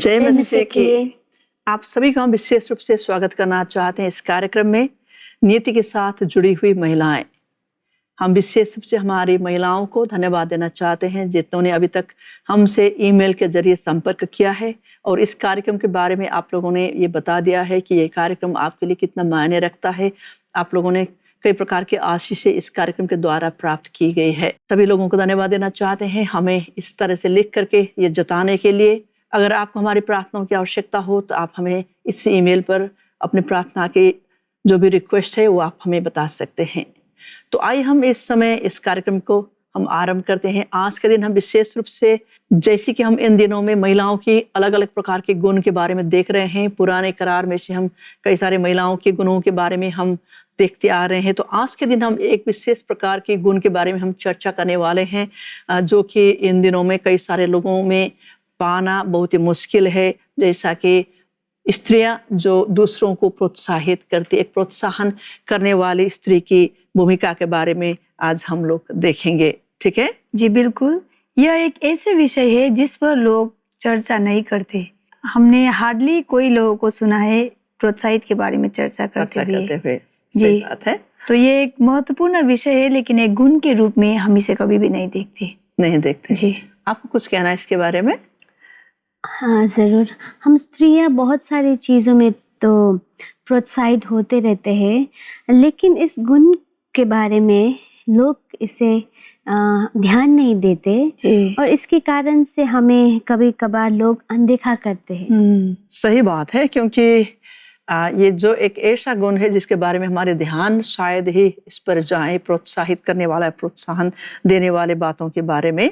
जय मसीह की। आप सभी का हम विशेष रूप से स्वागत करना चाहते हैं इस कार्यक्रम में, नीति के साथ जुड़ी हुई महिलाएं। हम विशेष रूप से हमारी महिलाओं को धन्यवाद देना चाहते हैं जितनों ने अभी तक हमसे ईमेल के जरिए संपर्क किया है और इस कार्यक्रम के बारे में आप लोगों ने ये बता दिया है कि ये कार्यक्रम आपके लिए कितना मायने रखता है। आप लोगों ने कई प्रकार की आशीषें इस कार्यक्रम के द्वारा प्राप्त की गई है। सभी लोगों को धन्यवाद देना चाहते हैं हमें इस तरह से लिख करके ये जताने के लिए। अगर आपको हमारी प्रार्थनाओं की आवश्यकता हो तो आप हमें इस ईमेल पर अपनी प्रार्थना की जो भी रिक्वेस्ट है वो आप हमें बता सकते हैं। तो आइए हम इस समय इस कार्यक्रम को हम आरंभ करते हैं। आज के दिन हम विशेष रूप से जैसे कि हम इन दिनों में महिलाओं की अलग अलग प्रकार के गुण के बारे में देख रहे हैं, पुराने करार में से हम कई सारे महिलाओं के गुणों के बारे में हम देखते आ रहे हैं। तो आज के दिन हम एक विशेष प्रकार के गुण के बारे में हम चर्चा करने वाले हैं जो कि इन दिनों में कई सारे लोगों में पाना बहुत ही मुश्किल है। जैसा कि स्त्रियां जो दूसरों को प्रोत्साहित करती, एक प्रोत्साहन करने वाली स्त्री की भूमिका के बारे में आज हम लोग देखेंगे। ठीक है जी, बिल्कुल। यह एक ऐसे विषय है जिस पर लोग चर्चा नहीं करते। हमने हार्डली कोई लोगों को सुना है प्रोत्साहित के बारे में चर्चा करते हुए। जी, बात है। तो ये एक महत्वपूर्ण विषय है, लेकिन एक गुण के रूप में हम इसे कभी भी नहीं देखते। जी, आपको कुछ कहना है इसके बारे में? हाँ, ज़रूर। हम स्त्रियां बहुत सारी चीज़ों में तो प्रोत्साहित होते रहते हैं, लेकिन इस गुण के बारे में लोग इसे ध्यान नहीं देते और इसके कारण से हमें कभी कभार लोग अनदेखा करते हैं। सही बात है, क्योंकि ये जो एक ऐसा गुण है जिसके बारे में हमारे ध्यान शायद ही इस पर जाए, प्रोत्साहित करने वाला, प्रोत्साहन देने वाले बातों के बारे में।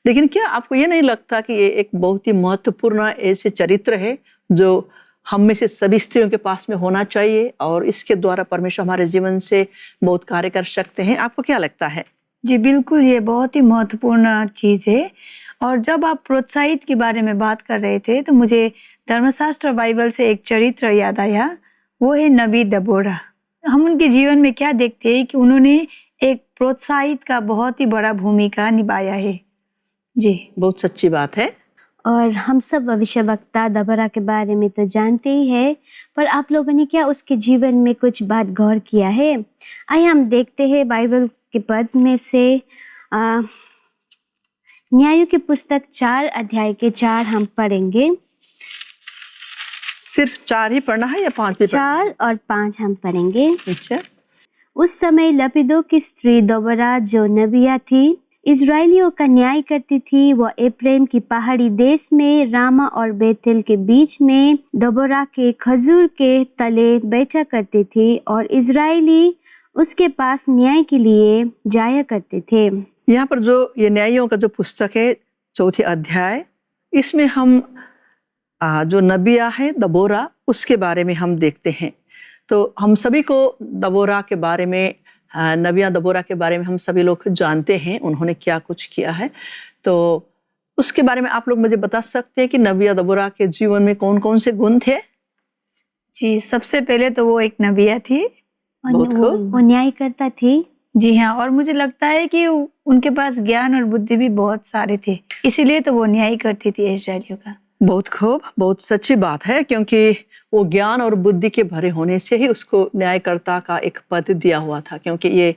लेकिन क्या आपको ये नहीं लगता कि ये एक बहुत ही महत्वपूर्ण ऐसे चरित्र है जो हम में से सभी स्त्रियों के पास में होना चाहिए और इसके द्वारा परमेश्वर हमारे जीवन से बहुत कार्य कर सकते हैं? आपको क्या लगता है? जी बिल्कुल, ये बहुत ही महत्वपूर्ण चीज़ है। और जब आप प्रोत्साहित के बारे में बात कर रहे थे तो मुझे धर्मशास्त्र बाइबल से एक चरित्र याद आया, वो है नबी दबोरा। हम उनके जीवन में क्या देखते हैं कि उन्होंने एक प्रोत्साहित का बहुत ही बड़ा भूमिका निभाया है। जी, बहुत सच्ची बात है। और हम सब भविष्यवक्ता दबोरा के बारे में तो जानते ही है, पर आप लोगों ने क्या उसके जीवन में कुछ बात गौर किया है? आइए हम देखते हैं बाइबल के पद में से न्यायों की पुस्तक 4 अध्याय के 4 हम पढ़ेंगे। सिर्फ 4 ही पढ़ना है या 5 भी? 4 और 5 हम पढ़ेंगे। अच्छा। उस समय लपिदो की स्त्री दबोरा जो नबिया थी, इजराइलियों का न्याय करती थी। वह एफ्रेम की पहाड़ी देश में रामा और बेतेल के बीच में दबोरा के खजूर के तले बैठा करती थी और इजराइली उसके पास न्याय के लिए जाया करते थे। यहाँ पर जो ये न्यायियों का जो पुस्तक है 4 अध्याय, इसमें हम जो नबिया है दबोरा, उसके बारे में हम देखते हैं। तो हम सभी को दबोरा के बारे में, नबिया दबोरा के बारे में हम सभी लोग जानते हैं उन्होंने क्या कुछ किया है। तो उसके बारे में आप लोग मुझे बता सकते हैं कि नबिया दबोरा के जीवन में कौन कौन से गुण थे? जी, सबसे पहले तो वो एक नबिया थी, वो न्याय करता थी। जी हाँ, और मुझे लगता है कि उनके पास ज्ञान और बुद्धि भी बहुत सारे थे, इसीलिए तो वो न्याय करती थी इस्राएलियों का। बहुत खूब, बहुत सच्ची बात है, क्योंकि वो ज्ञान और बुद्धि के भरे होने से ही उसको न्यायकर्ता का एक पद दिया हुआ था। क्योंकि ये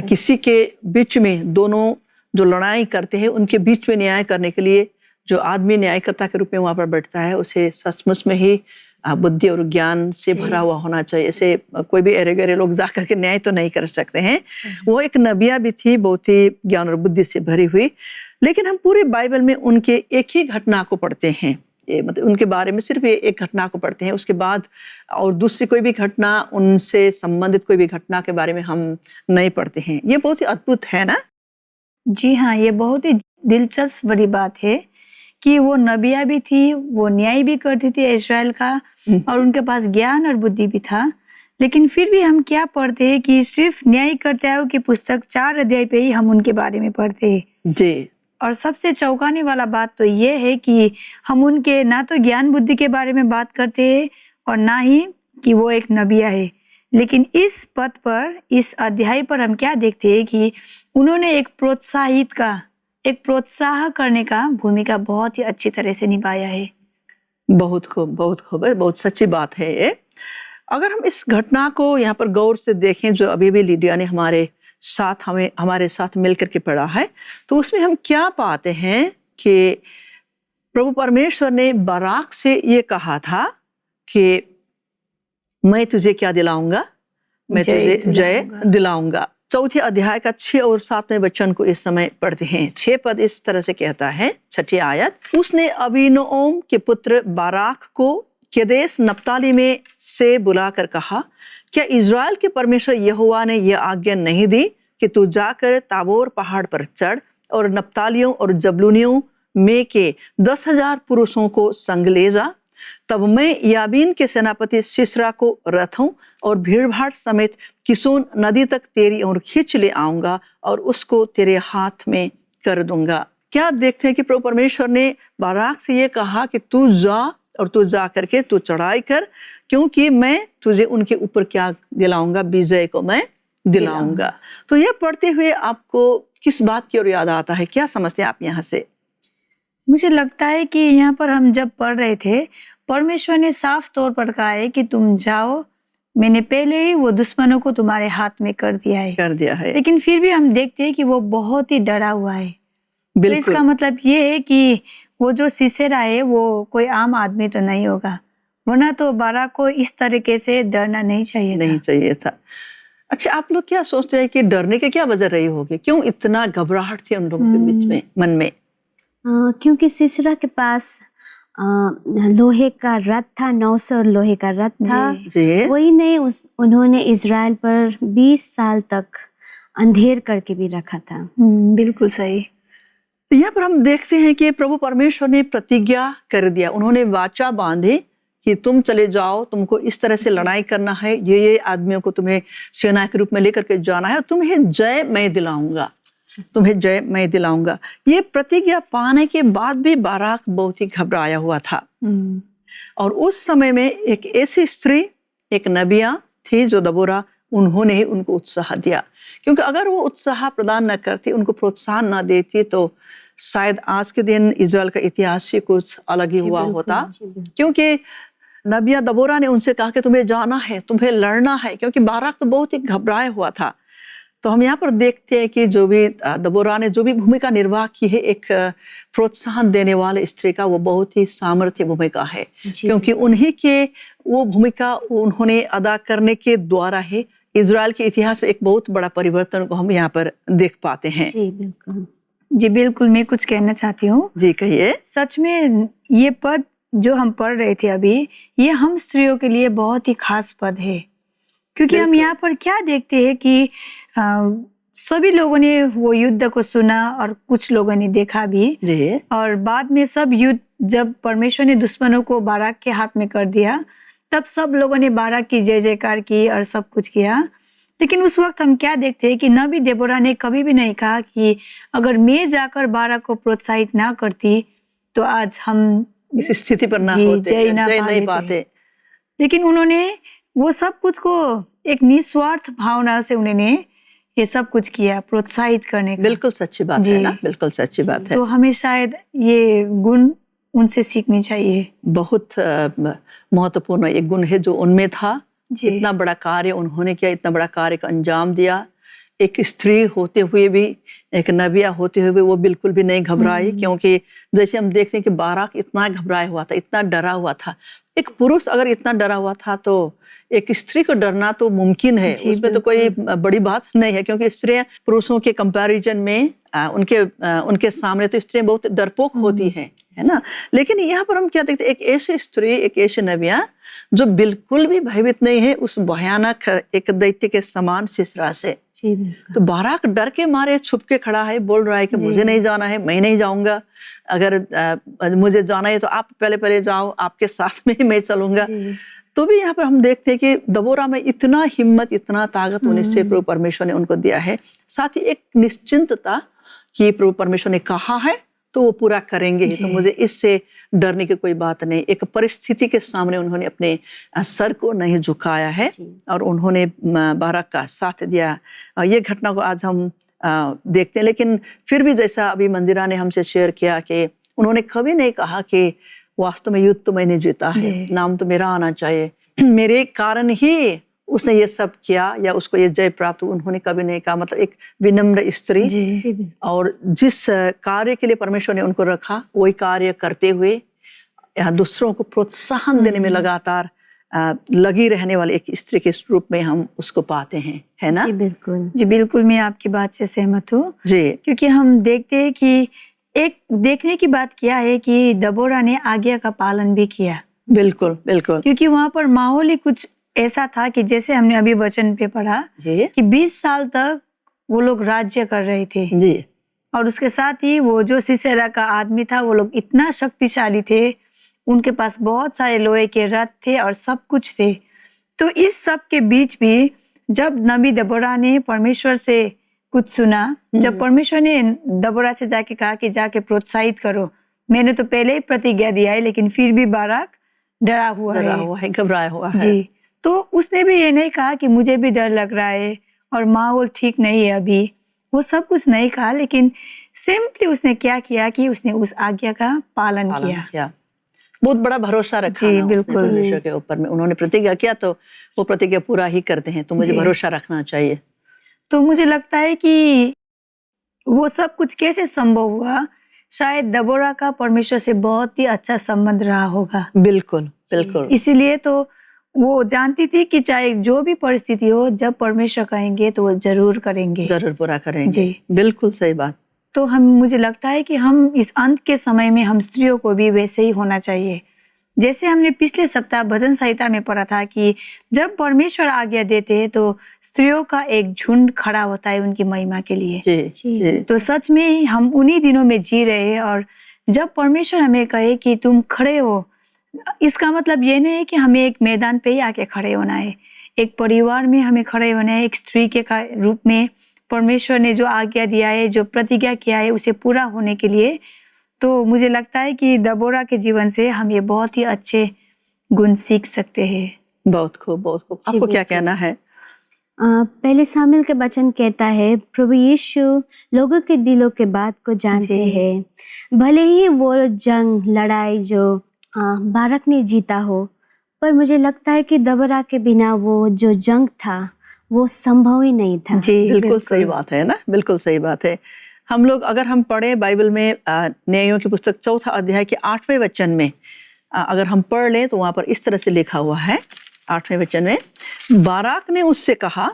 किसी के बीच में, दोनों जो लड़ाई करते हैं उनके बीच में न्याय करने के लिए जो आदमी न्यायकर्ता के रूप में वहाँ पर बैठता है, उसे सचमुच में ही बुद्धि और ज्ञान से भरा हुआ होना चाहिए। ऐसे कोई भी अरे गरे लोग जा करके न्याय तो नहीं कर सकते हैं। वो एक नबिया भी थी, बहुत ही ज्ञान और बुद्धि से भरी हुई। लेकिन हम पूरे बाइबल में उनके एक ही घटना को पढ़ते हैं, मतलब उनके बारे में सिर्फ ये एक घटना को पढ़ते हैं। उसके बाद और दूसरी कोई भी घटना, उनसे संबंधित कोई भी घटना के बारे में हम नहीं पढ़ते हैं। ये बहुत ही अद्भुत है ना? जी हाँ, ये बहुत ही दिलचस्प बड़ी बात है कि वो नबिया भी थी, वो न्याय भी करती थी इस्राएल का, और उनके पास ज्ञान और बुद्धि भी था। लेकिन फिर भी हम क्या पढ़ते हैं कि सिर्फ न्याय करते आयो की पुस्तक 4 अध्याय पे ही हम उनके बारे में पढ़ते हैं। जी। और सबसे चौंकाने वाला बात तो ये है कि हम उनके ना तो ज्ञान बुद्धि के बारे में बात करते हैं और ना ही कि वो एक नबिया है। लेकिन इस पद पर, इस अध्याय पर हम क्या देखते हैं कि उन्होंने एक प्रोत्साह करने का भूमिका बहुत ही अच्छी तरह से निभाया है। बहुत खूब, बहुत खूब है, बहुत सच्ची बात है ये। अगर हम इस घटना को यहाँ पर गौर से देखें जो अभी भी लिडिया ने हमारे साथ मिलकर के पढ़ा है, तो उसमें हम क्या पाते हैं कि प्रभु परमेश्वर ने बाराक से ये कहा था कि मैं तुझे क्या दिलाऊंगा, मैं तुझे जय दिलाऊंगा। चौथे अध्याय का 6 और 7वें वचन को इस समय पढ़ते हैं। 6 पद इस तरह से कहता है, 6ठी आयत, उसने अबीनोअम के पुत्र बाराक को केदेश नप्ताली में से बुलाकर कहा, क्या इज़राइल के परमेश्वर यहोवा ने यह आज्ञा नहीं दी कि तू जाकर ताबोर पहाड़ पर चढ़ और नप्तालियों और जबलूनियों में के 10,000 पुरुषों को संग ले जा। तब मैं याबीन के सेनापति सिसरा को रथों और भीड़भाड़ समेत किसोन नदी तक तेरी ओर खींच ले आऊंगा और उसको तेरे हाथ में कर दूंगा। क्या देखते हैं कि प्रभु परमेश्वर ने बाराक से ये कहा कि तू जा और तू जा करके तू चढ़ाई कर, क्योंकि मैं तुझे उनके ऊपर क्या दिलाऊंगा, विजय को मैं दिलाऊंगा। तो ये पढ़ते हुए आपको किस बात की ओर याद आता है, क्या समझते हैं आप यहाँ से? मुझे लगता है कि यहाँ पर हम जब पढ़ रहे थे, परमेश्वर ने साफ तौर पर कहा है कि तुम जाओ, मैंने पहले ही वो दुश्मनों को तुम्हारे हाथ में कर दिया है। लेकिन फिर भी हम देखते हैं कि वो बहुत ही डरा हुआ है। तो इसका मतलब ये है कि वो जो सिसेरा है वो कोई आम आदमी तो नहीं होगा, वरना तो बाराक को इस तरीके से डरना नहीं चाहिए था। अच्छा, आप लोग क्या सोचते हैं कि डरने की क्या वजह रही होगी? क्यों इतना घबराहट थी उन लोगों के बीच में, मन में? क्योंकि सिसरा के पास लोहे का रथ था, 900 लोहे का रथ था। वही नहीं, उन्होंने इज़राइल पर 20 साल तक अंधेर करके भी रखा था। बिल्कुल सही। यहाँ पर हम देखते हैं कि प्रभु परमेश्वर ने प्रतिज्ञा कर दिया, उन्होंने वाचा बांधे कि तुम चले जाओ, तुमको इस तरह से लड़ाई करना है, ये आदमियों को तुम्हें सेना के रूप में लेकर के जाना है, तुम्हें जय मैं दिलाऊंगा, तुम्हें जय मैं दिलाऊंगा। ये प्रतिज्ञा पाने के बाद भी बाराक बहुत ही घबराया हुआ था। और उस समय में एक ऐसी स्त्री, एक नबिया थी जो दबोरा, उन्होंने ही उनको उत्साह दिया, क्योंकि अगर वो उत्साह प्रदान न करती, उनको प्रोत्साहन न देती, तो शायद आज के दिन इज़राइल का इतिहास ही कुछ अलग ही हुआ होता। क्योंकि नबिया दबोरा ने उनसे कहा कि तुम्हें जाना है, तुम्हें लड़ना है, क्योंकि बाराक तो बहुत ही घबराया हुआ था। तो हम यहाँ पर देखते हैं कि जो भी दबोरा ने जो भी भूमिका निर्वाह की है एक प्रोत्साहन देने वाले स्त्री का, वो बहुत ही सामर्थ्य भूमिका है, क्योंकि उन्हीं के वो भूमिका उन्होंने अदा करने के द्वारा ही इज़राइल के इतिहास में एक बहुत बड़ा परिवर्तन को हम यहाँ पर देख पाते हैं। जी बिल्कुल, मैं कुछ कहना चाहती हूँ। जी कहिए। सच में ये पद जो हम पढ़ रहे थे अभी, ये हम स्त्रियों के लिए बहुत ही खास पद है, क्योंकि हम यहाँ पर क्या देखते हैं कि सभी लोगों ने वो युद्ध को सुना और कुछ लोगों ने देखा भी, और बाद में सब युद्ध जब परमेश्वर ने दुश्मनों को बाराक के हाथ में कर दिया, तब सब लोगों ने बाराक की जय जयकार की और सब कुछ किया। लेकिन उस वक्त हम क्या देखते हैं कि नबी देबोरा ने कभी भी नहीं कहा कि अगर मैं जाकर बाराक को प्रोत्साहित ना करती तो आज हम इस स्थिति पर ना होते, जय नहीं पाते। लेकिन उन्होंने वो सब कुछ को एक निस्वार्थ भावना से उन्होंने ये सब कुछ किया, प्रोत्साहित करने का। बिल्कुल सच्ची बात है ना, बिल्कुल सच्ची बात है। तो हमें शायद ये गुण उनसे सीखनी चाहिए। बहुत महत्वपूर्ण एक गुण है जो उनमें था। इतना बड़ा कार्य उन्होंने किया, इतना बड़ा कार्य का अंजाम दिया। एक स्त्री होते हुए भी, एक नबिया होते हुए भी वो बिल्कुल भी नहीं घबराई, क्योंकि जैसे हम देखते हैं कि बाराक इतना घबराया हुआ था, इतना डरा हुआ था। एक पुरुष अगर इतना डरा हुआ था तो एक स्त्री को डरना तो मुमकिन है, उसमें तो कोई बड़ी बात नहीं है, क्योंकि स्त्रियां पुरुषों के कंपैरिजन में उनके सामने तो स्त्रियां बहुत डरपोक होती हैं, है ना। लेकिन यहाँ पर हम क्या देखते हैं, एक ऐसी स्त्री, एक ऐसी नबिया जो बिल्कुल भी भयभीत नहीं है उस भयानक एक दैत्य के समान सिसरा से। तो बाराक डर के मारे छुप के खड़ा है, बोल रहा है कि मुझे नहीं जाना है, मैं नहीं जाऊंगा, अगर मुझे जाना है तो आप पहले जाओ, आपके साथ में ही मैं चलूंगा। तो भी यहाँ पर हम देखते हैं कि दबोरा में इतना हिम्मत, इतना ताकत उनसे प्रभु परमेश्वर ने उनको दिया है। साथ ही एक निश्चिंतता कि प्रभु परमेश्वर ने कहा है तो वो पूरा करेंगे ही, तो मुझे इससे डरने की कोई बात नहीं। एक परिस्थिति के सामने उन्होंने अपने सर को नहीं झुकाया है और उन्होंने बाराक का साथ दिया। ये घटना को आज हम देखते हैं, लेकिन फिर भी जैसा अभी मंदिरा ने हमसे शेयर किया कि उन्होंने कभी नहीं कहा कि वास्तव में युद्ध तो मैंने जीता है, जी। नाम तो मेरा आना चाहिए, मेरे कारण ही उसने ये सब किया या उसको ये जय प्राप्त, उन्होंने कभी नहीं कहा। मतलब एक विनम्र स्त्री, जी और जिस कार्य के लिए परमेश्वर ने उनको रखा वही कार्य करते हुए यहाँ दूसरों को प्रोत्साहन देने में लगातार लगी रहने वाली एक स्त्री के रूप में हम उसको पाते हैं, है ना? जी बिल्कुल। जी बिल्कुल, मैं आपकी बात से सहमत हूँ। जी, क्योंकि हम देखते हैं कि एक देखने की बात क्या है कि दबोरा ने आज्ञा का पालन भी किया, बिल्कुल बिल्कुल। क्योंकि वहां पर माहौल ही कुछ ऐसा था कि जैसे हमने अभी वचन पे पढ़ा जी कि 20 साल तक वो लोग राज्य कर रहे थे, जी और उसके साथ ही वो जो सिसेरा का आदमी था वो लोग इतना शक्तिशाली थे, उनके पास बहुत सारे लोहे के रथ थे और सब कुछ थे। तो इस सब के बीच भी जब नबी दबोरा ने परमेश्वर से कुछ सुना, जब परमेश्वर ने दबोरा से जाके कहा कि जाके प्रोत्साहित करो, मैंने तो पहले ही प्रतिज्ञा दिया है लेकिन फिर भी बाराक डरा हुआ है, घबराया हुआ है। जी, तो उसने भी ये नहीं कहा कि मुझे भी डर लग रहा है और माहौल ठीक नहीं है अभी, वो सब कुछ नहीं कहा, लेकिन सिंपली उसने क्या किया कि उसने उस आज्ञा का पालन किया। बहुत बड़ा भरोसा रखा जी, ना उसने बिल्कुल। परमेश्वर के ऊपर में। उन्होंने प्रतिज्ञा किया तो वो प्रतिज्ञा पूरा ही करते हैं, तो मुझे जी। भरोसा रखना चाहिए। तो मुझे लगता है कि वो सब कुछ कैसे संभव हुआ, शायद दबोरा का परमेश्वर से बहुत ही अच्छा संबंध रहा होगा, बिल्कुल बिल्कुल। इसीलिए तो वो जानती थी कि चाहे जो भी परिस्थिति हो, जब परमेश्वर कहेंगे तो वो जरूर करेंगे, जरूर पूरा करेंगे। जी। बिल्कुल सही बात। तो मुझे लगता है कि हम इस अंत के समय में हम स्त्रियों को भी वैसे ही होना चाहिए। जैसे हमने पिछले सप्ताह भजन संहिता में पढ़ा था कि जब परमेश्वर आज्ञा देते हैं तो स्त्रियों का एक झुंड खड़ा होता है उनकी महिमा के लिए। जी। तो सच में हम उन्हीं दिनों में जी रहे हैं, और जब परमेश्वर हमें कहे कि तुम खड़े हो, इसका मतलब ये नहीं है कि हमें एक मैदान पे ही आके खड़े होना है, एक परिवार में हमें खड़े होना है, एक स्त्री के रूप में परमेश्वर ने जो आज्ञा दिया है, जो प्रतिज्ञा किया है, उसे पूरा होने के लिए। तो मुझे लगता है कि दबोरा के जीवन से हम ये बहुत ही अच्छे गुण सीख सकते हैं। बहुत खूब, बहुत खूब। आपको क्या कहना है? पहले सामुएल के वचन कहता है, प्रभु यीशु लोगों के दिलों के बात को जानते हैं। भले ही वो जंग लड़ाई जो बाराक ने जीता हो, पर मुझे लगता है कि दबोरा के बिना वो जो जंग था वो संभव ही नहीं था। जी बिल्कुल सही बात है ना, बिल्कुल सही बात है। हम लोग अगर हम पढ़े बाइबल में न्यायों की पुस्तक 4 अध्याय के 8वें वचन में अगर हम पढ़ लें तो वहां पर इस तरह से लिखा हुआ है, 8वें वचन में, बाराक ने उससे कहा,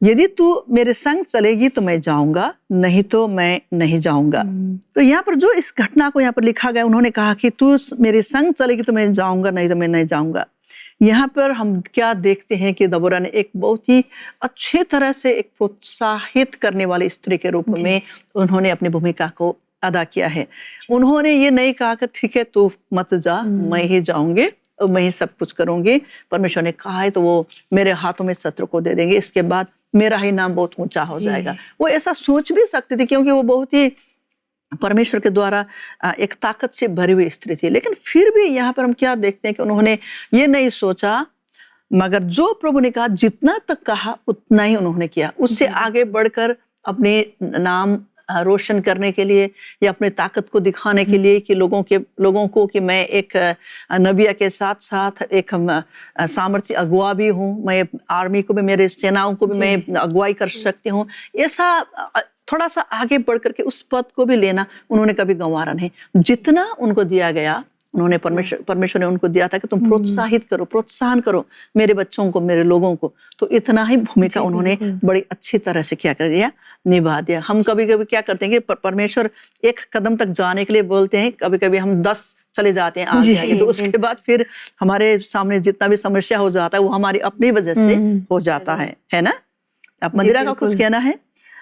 यदि तू मेरे संग चलेगी तो मैं जाऊंगा, नहीं तो मैं नहीं जाऊंगा। तो यहाँ पर जो इस घटना को यहाँ पर लिखा गया, उन्होंने कहा कि तू मेरे संग चलेगी तो मैं जाऊंगा, नहीं तो मैं नहीं जाऊंगा। यहाँ पर हम क्या देखते हैं कि दबोरा ने एक बहुत ही अच्छे तरह से एक प्रोत्साहित करने वाली स्त्री के रूप में उन्होंने अपनी भूमिका को अदा किया है। उन्होंने ये नहीं कहा कि ठीक है तू मत जा, मैं ही जाऊंगी और मैं ही सब कुछ करूंगी, परमेश्वर ने कहा है तो वो मेरे हाथों में शत्रु को दे देंगे, इसके बाद मेरा ही नाम बहुत ऊंचा हो जाएगा। वो ऐसा सोच भी सकती थी क्योंकि वो बहुत ही परमेश्वर के द्वारा एक ताकत से भरी हुई स्त्री थी। लेकिन फिर भी यहाँ पर हम क्या देखते हैं कि उन्होंने ये नहीं सोचा, मगर जो प्रभु ने कहा, जितना तक कहा उतना ही उन्होंने किया। उससे आगे बढ़कर अपने नाम रोशन करने के लिए या अपने ताकत को दिखाने के लिए कि लोगों को कि मैं एक नबिया के साथ साथ एक सामर्थ्य अगुआ भी हूँ, मैं आर्मी को भी, मेरे सेनाओं को भी मैं अगुवाई कर सकती हूँ, ऐसा थोड़ा सा आगे बढ़ करके उस पद को भी लेना उन्होंने कभी गंवारा नहीं। जितना उनको दिया गया, उन्होंने परमेश्वर ने उनको दिया था कि तुम प्रोत्साहित करो, प्रोत्साहन करो मेरे बच्चों को, मेरे लोगों को, तो इतना ही भूमिका उन्होंने बड़ी अच्छी तरह से क्या कर दिया, निभा दिया। हम कभी कभी क्या करते हैं कि परमेश्वर एक कदम तक जाने के लिए बोलते हैं, कभी कभी हम 10 चले जाते हैं आगे, तो उसके बाद फिर हमारे सामने जितना भी समस्या हो जाता है वो हमारी अपनी वजह से हो जाता है ना? अब मंदिरा का कुछ कहना है?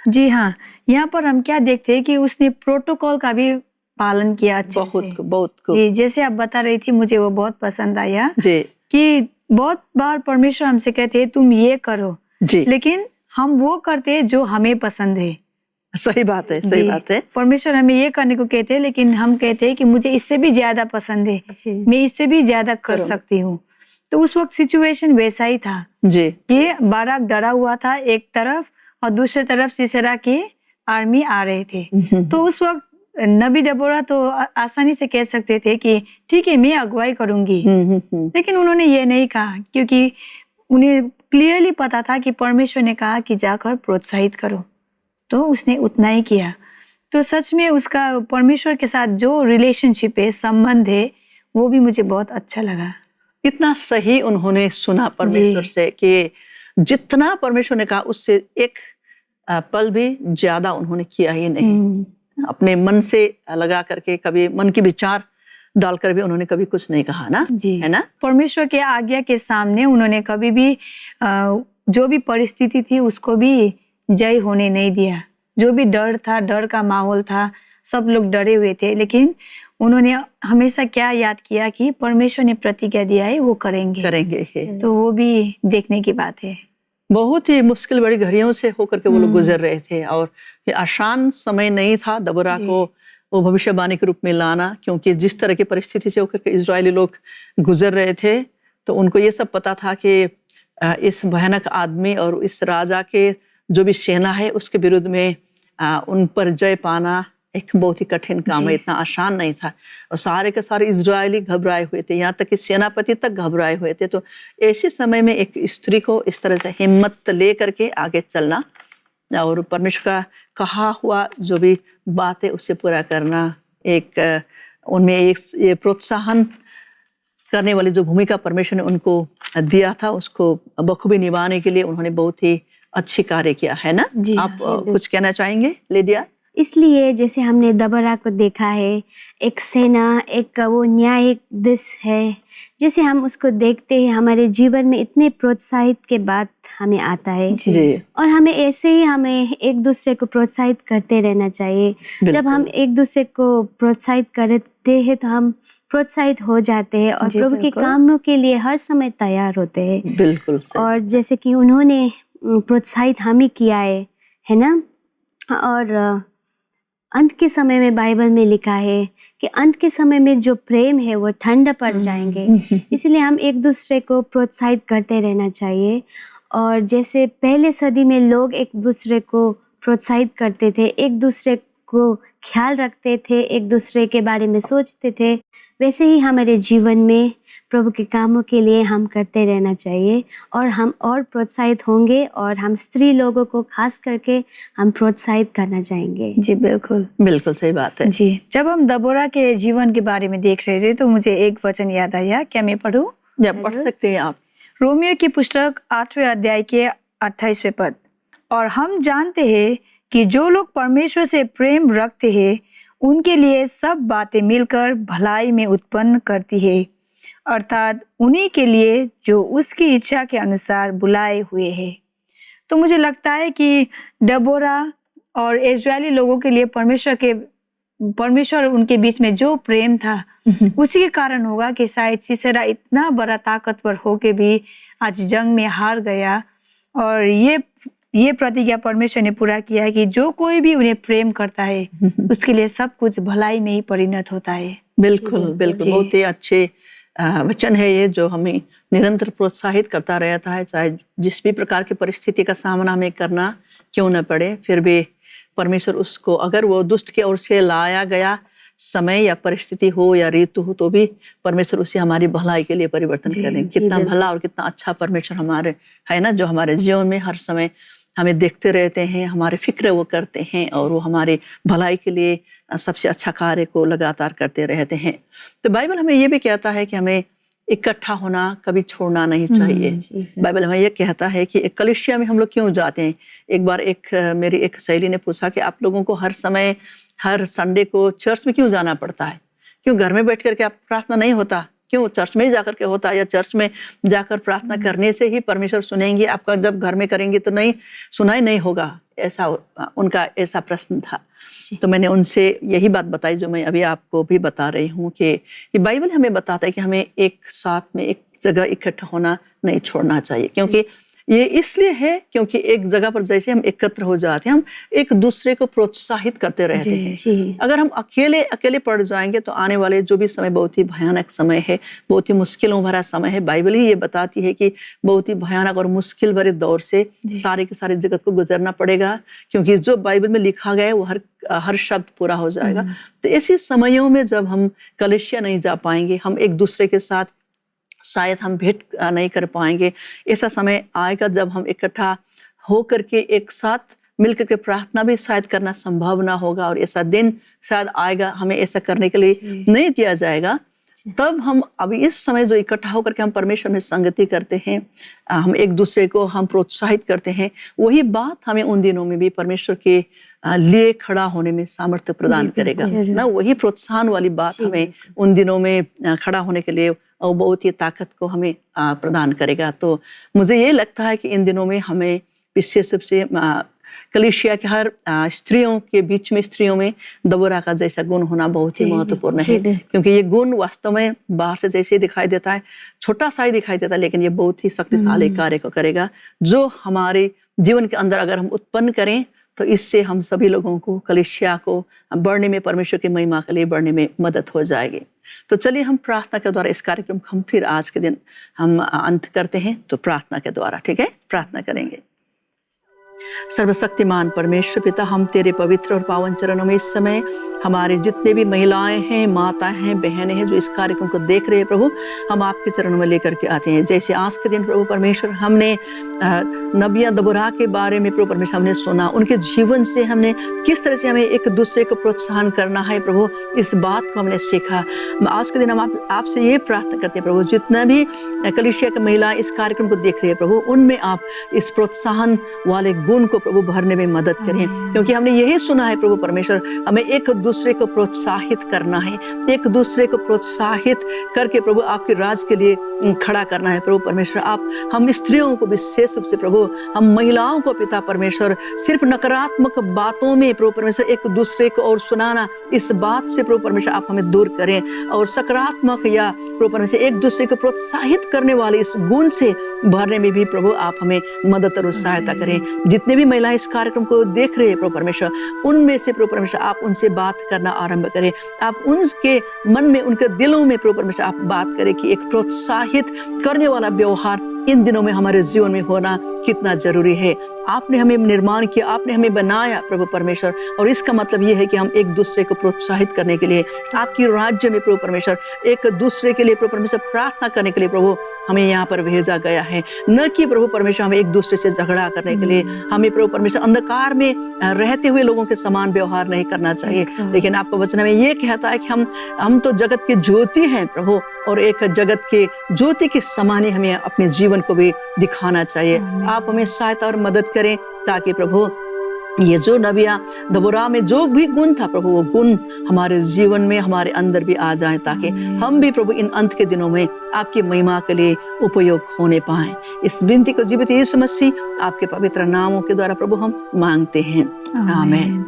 जी हाँ, यहाँ पर हम क्या देखते हैं कि उसने प्रोटोकॉल का भी पालन किया अच्छे से। बहुत जी, जैसे आप बता रही थी, मुझे वो बहुत पसंद आया जी, कि बहुत बार परमेश्वर हमसे कहते हैं तुम ये करो जी, लेकिन हम वो करते जो हमें पसंद है। सही बात है, सही बात है। परमेश्वर हमें ये करने को कहते हैं लेकिन हम कहते हैं कि मुझे इससे भी ज्यादा पसंद है, मैं इससे भी ज्यादा कर सकती हूँ। तो उस वक्त सिचुएशन वैसा ही था जी, कि बाराक डरा हुआ था एक तरफ और दूसरी तरफ सिसेरा की आर्मी आ रहे थे। तो उस वक्त नबी डबोरा तो आसानी से कह सकते थे कि ठीक है मैं अगुवाई करूंगी, लेकिन उन्होंने ये नहीं कहा, क्योंकि उन्हें क्लियरली पता था कि परमेश्वर ने कहा कि जाकर प्रोत्साहित करो, तो उसने उतना ही किया। तो सच में उसका परमेश्वर के साथ जो रिलेशनशिप है, संबंध है, वो भी मुझे बहुत अच्छा लगा। इतना सही उन्होंने सुना परमेश्वर से कि जितना परमेश्वर ने कहा उससे एक पल भी ज्यादा उन्होंने किया ही नहीं। अपने मन से लगा करके, कभी मन की विचार डालकर भी उन्होंने कभी कुछ नहीं कहा ना, है ना। परमेश्वर के आज्ञा के सामने उन्होंने कभी भी जो भी परिस्थिति थी उसको भी जय होने नहीं दिया। जो भी डर था, डर का माहौल था, सब लोग डरे हुए थे, लेकिन उन्होंने हमेशा क्या याद किया कि परमेश्वर ने प्रतिज्ञा दिया है वो करेंगे। तो वो भी देखने की बात है। बहुत ही मुश्किल बड़ी घड़ियों से होकर के वो लोग गुजर रहे थे, और ये आसान समय नहीं था दबोरा को वो भविष्यवाणी के रूप में लाना, क्योंकि जिस तरह की परिस्थिति से होकर के इजरायली लोग गुजर रहे थे, तो उनको ये सब पता था कि इस भयानक आदमी और इस राजा के जो भी सेना है उसके विरुद्ध में उन पर जय पाना एक बहुत ही कठिन काम है, इतना आसान नहीं था। और सारे के सारे इजरायली घबराए हुए थे, यहाँ तक कि सेनापति तक घबराए हुए थे। तो ऐसे समय में एक स्त्री को इस तरह से हिम्मत ले करके आगे चलना और परमेश्वर का कहा हुआ जो भी बात है उससे पूरा करना, एक उनमें एक ये प्रोत्साहन करने वाली जो भूमिका परमेश्वर ने उनको दिया था उसको बखूबी निभाने के लिए उन्होंने बहुत ही अच्छी कार्य किया, है ना। आप कुछ कहना चाहेंगे लिडिया? इसलिए जैसे हमने दबोरा को देखा है, एक सेना, एक वो न्यायिक दिस है, जैसे हम उसको देखते हैं हमारे जीवन में इतने प्रोत्साहित के बाद हमें आता है जी। और हमें ऐसे ही हमें एक दूसरे को प्रोत्साहित करते रहना चाहिए। जब हम एक दूसरे को प्रोत्साहित करते हैं तो हम प्रोत्साहित हो जाते हैं और प्रभु के कामों के लिए हर समय तैयार होते हैं। बिल्कुल। और जैसे कि उन्होंने प्रोत्साहित हमें किया है ना। और अंत के समय में बाइबल में लिखा है कि अंत के समय में जो प्रेम है वो ठंडा पड़ जाएंगे, इसलिए हम एक दूसरे को प्रोत्साहित करते रहना चाहिए। और जैसे पहले सदी में लोग एक दूसरे को प्रोत्साहित करते थे, एक दूसरे को ख्याल रखते थे, एक दूसरे के बारे में सोचते थे, वैसे ही हमारे जीवन में प्रभु के कामों के लिए हम करते रहना चाहिए और हम और प्रोत्साहित होंगे और हम स्त्री लोगों को खास करके हम प्रोत्साहित करना चाहेंगे। जी बिल्कुल, बिल्कुल सही बात है। जी, जब हम दबोरा के जीवन के बारे में देख रहे थे तो मुझे एक वचन याद आया, क्या मैं पढ़ूं? या पढ़ सकते हैं आप। रोमियो की पुस्तक 8वें अध्याय के 28वें पद। और हम जानते हैं कि जो लोग परमेश्वर से प्रेम रखते हैं उनके लिए सब बातें मिलकर भलाई में उत्पन्न करती है, अर्थात उन्हीं के लिए जो उसकी इच्छा के अनुसार बुलाए हुए हैं। तो मुझे लगता है कि डबोरा और इजरायली लोगों के लिए परमेश्वर उनके बीच में जो प्रेम था उसी के कारण होगा कि शायद सीसेरा इतना बड़ा ताकतवर होके भी आज जंग में हार गया। और ये प्रतिज्ञा परमेश्वर ने पूरा किया है कि जो कोई भी उन्हें प्रेम करता है उसके लिए सब कुछ भलाई में ही परिणत होता है। बिल्कुल बिल्कुल, बहुत ही अच्छे वचन है ये, जो हमें निरंतर प्रोत्साहित करता रहता है, चाहे जिस भी प्रकार की परिस्थिति का सामना हमें करना क्यों न पड़े, फिर भी परमेश्वर उसको, अगर वो दुष्ट की ओर से लाया गया समय या परिस्थिति हो या ऋतु हो, तो भी परमेश्वर उसे हमारी भलाई के लिए परिवर्तन करें। कितना भला और कितना अच्छा परमेश्वर हमारे है ना, जो हमारे जीवन में हर समय हमें देखते रहते हैं, हमारे फिक्र वो करते हैं और वो हमारे भलाई के लिए सबसे अच्छा कार्य को लगातार करते रहते हैं। तो बाइबल हमें ये भी कहता है कि हमें इकट्ठा होना कभी छोड़ना नहीं चाहिए। बाइबल हमें ये कहता है कि एक कलीसिया में हम लोग क्यों जाते हैं। एक बार मेरी एक सहेली ने पूछा कि आप लोगों को हर समय हर संडे को चर्च में क्यों जाना पड़ता है, क्यों घर में बैठ करके आप प्रार्थना नहीं होता, क्यों चर्च में ही जाकर के होता है, या चर्च में जाकर प्रार्थना करने से ही परमेश्वर सुनेंगे, आपका जब घर में करेंगे तो नहीं सुनाई नहीं होगा, ऐसा उनका ऐसा प्रश्न था। तो मैंने उनसे यही बात बताई जो मैं अभी आपको भी बता रही हूँ कि बाइबल हमें बताता है कि हमें एक साथ में एक जगह इकट्ठा होना नहीं छोड़ना चाहिए, क्योंकि ये इसलिए है क्योंकि एक जगह पर जैसे हम एकत्र हो जाते हैं, हम एक दूसरे को प्रोत्साहित करते रहते हैं। जी। अगर हम अकेले अकेले पड़ जाएंगे तो आने वाले जो भी समय बहुत ही भयानक समय है, बहुत ही मुश्किलों भरा समय है। बाइबल ही ये बताती है कि बहुत ही भयानक और मुश्किल भरे दौर से सारे के सारे जगत को गुजरना पड़ेगा, क्योंकि जो बाइबल में लिखा गया है वो हर शब्द पूरा हो जाएगा। तो ऐसे समयों में जब हम कलीसिया नहीं जा पाएंगे, हम एक दूसरे के साथ शायद हम भेंट नहीं कर पाएंगे, ऐसा समय आएगा जब हम इकट्ठा हो करके एक साथ मिलकर के प्रार्थना भी शायद करना संभव ना होगा, और ऐसा दिन शायद आएगा हमें ऐसा करने के लिए नहीं दिया जाएगा। तब हम अभी इस समय जो इकट्ठा होकर के हम परमेश्वर में संगति करते हैं, हम एक दूसरे को हम प्रोत्साहित करते हैं, वही बात हमें उन दिनों में भी परमेश्वर के लिए खड़ा होने में सामर्थ्य प्रदान करेगा ना। वही प्रोत्साहन वाली बात हमें उन दिनों में खड़ा होने के लिए और बहुत ही ताकत को हमें प्रदान करेगा। तो मुझे ये लगता है कि इन दिनों में हमें विशेष रूप से कलीसिया के हर स्त्रियों के बीच में, स्त्रियों में दबोरा का जैसा गुण होना बहुत ही महत्वपूर्ण है, क्योंकि ये गुण वास्तव में बाहर से जैसे दिखाई देता है, छोटा सा ही दिखाई देता है, लेकिन ये बहुत ही शक्तिशाली कार्य को करेगा, जो हमारे जीवन के अंदर अगर हम उत्पन्न करें तो इससे हम सभी लोगों को, कलीसिया को बढ़ने में, परमेश्वर की महिमा के लिए बढ़ने में मदद हो जाएगी। तो चलिए हम प्रार्थना के द्वारा इस कार्यक्रम को हम फिर आज के दिन हम अंत करते हैं। तो प्रार्थना के द्वारा, ठीक है, प्रार्थना करेंगे। सर्वशक्तिमान परमेश्वर पिता, हम तेरे पवित्र और पावन चरणों में इस समय हमारे जितने भी महिलाएं हैं, माताएं हैं, बहनें हैं जो इस कार्यक्रम को देख रहे हैं प्रभु, हम आपके चरणों में लेकर के आते हैं। जैसे आज के दिन प्रभु परमेश्वर हमने नबिया दबोरा के बारे में प्रभु परमेश्वर हमने सुना, उनके जीवन से हमने किस तरह से हमें एक दूसरे को प्रोत्साहन करना है प्रभु, इस बात को हमने सीखा। आज के दिन हम आपसे ये प्रार्थना करते हैं प्रभु, जितना भी कलीसिया की महिला इस कार्यक्रम को देख रही है प्रभु, उनमें आप इस प्रोत्साहन वाले गुण को प्रभु भरने में मदद करें, क्योंकि हमने यही सुना है प्रभु परमेश्वर, हमें एक दूसरे को प्रोत्साहित करना है, एक दूसरे को प्रोत्साहित करके प्रभु आपके राज के लिए खड़ा करना है प्रभु परमेश्वर। आप हम स्त्रियों को विशेष रूप से प्रभु, हम महिलाओं को पिता परमेश्वर, सिर्फ नकारात्मक बातों में प्रभु परमेश्वर एक दूसरे को और सुनाना, इस बात से प्रभु परमेश्वर आप हमें दूर करें, और सकारात्मक या प्रभु परमेश्वर एक दूसरे को प्रोत्साहित करने वाले इस गुण से भरने में भी प्रभु आप हमें मदद और सहायता करें। जितने भी महिलाएं इस कार्यक्रम को देख रहे हैं प्रभु परमेश्वर, उनमें से प्रभु परमेश्वर आप उनसे बात करना आरंभ करें, आप उनके मन में, उनके दिलों में प्रभु परमेश्वर आप बात करें कि एक प्रोत्साहित करने वाला व्यवहार इन दिनों में हमारे जीवन में होना कितना जरूरी है। आपने हमें निर्माण किया, आपने हमें बनाया प्रभु परमेश्वर, और इसका मतलब ये है कि हम एक दूसरे को प्रोत्साहित करने के लिए आपकी राज्य में प्रभु परमेश्वर, एक दूसरे के लिए प्रभु परमेश्वर प्रार्थना करने के लिए प्रभु हमें यहाँ पर भेजा गया है, न कि प्रभु परमेश्वर हमें एक दूसरे से झगड़ा करने के लिए, हमें प्रभु परमेश्वर अंधकार में रहते हुए लोगों के समान व्यवहार नहीं करना चाहिए। लेकिन आपका वचन हमें ये कहता है कि हम तो जगत के ज्योति हैं प्रभु, और एक जगत के ज्योति के समान ही हमें अपने जीवन को भी दिखाना चाहिए। आप हमें सहायता और मदद करें, ताकि प्रभु ये जो नबिया दबोरा में जो भी गुण था प्रभु, वो गुण हमारे जीवन में, हमारे अंदर भी आ जाए, ताकि हम भी प्रभु इन अंत के दिनों में आपकी महिमा के लिए उपयोग होने पाएं। इस विनती को जीवित यीशु मसीह आपके पवित्र नामों के द्वारा प्रभु हम मांगते हैं, आमीन।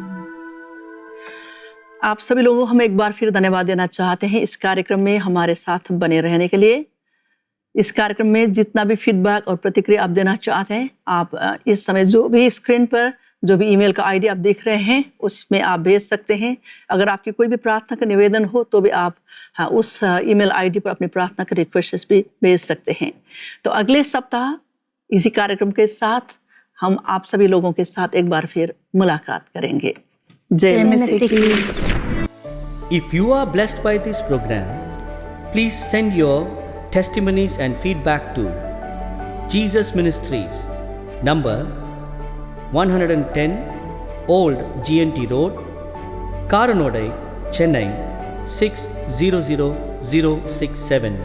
आप सभी लोगों को हम एक बार फिर धन्यवाद देना चाहते हैं इस कार्यक्रम में हमारे साथ बने रहने के लिए। इस कार्यक्रम में जितना भी फीडबैक और प्रतिक्रिया आप देना चाहते हैं, आप इस समय जो भी स्क्रीन पर जो भी ईमेल का आईडी आप देख रहे हैं उसमें आप भेज सकते हैं। अगर आपकी कोई भी प्रार्थना का निवेदन हो तो भी आप उस ईमेल आईडी पर अपनी प्रार्थना का रिक्वेस्ट भी भेज सकते हैं। तो अगले सप्ताह इसी कार्यक्रम के साथ हम आप सभी लोगों के साथ एक बार फिर मुलाकात करेंगे। जय मसीह। If you are blessed by this program, please send your testimonies and feedback to Jesus Ministries, number 110 Old GNT Road, Karanodai, Chennai 600067,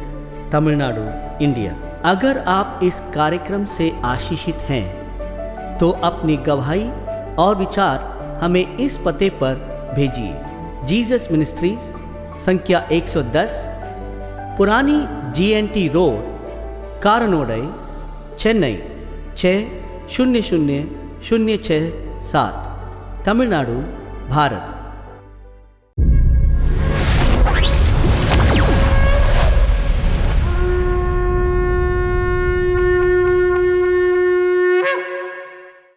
Tamil Nadu, India। अगर आप इस कार्यक्रम से आशीषित हैं तो अपनी गवाही और विचार हमें इस पते पर भेजिए। जीसस मिनिस्ट्रीज, संख्या 110, पुरानी GNT रोड, कारानोडई, चेन्नई 600067, तमिलनाडु, भारत।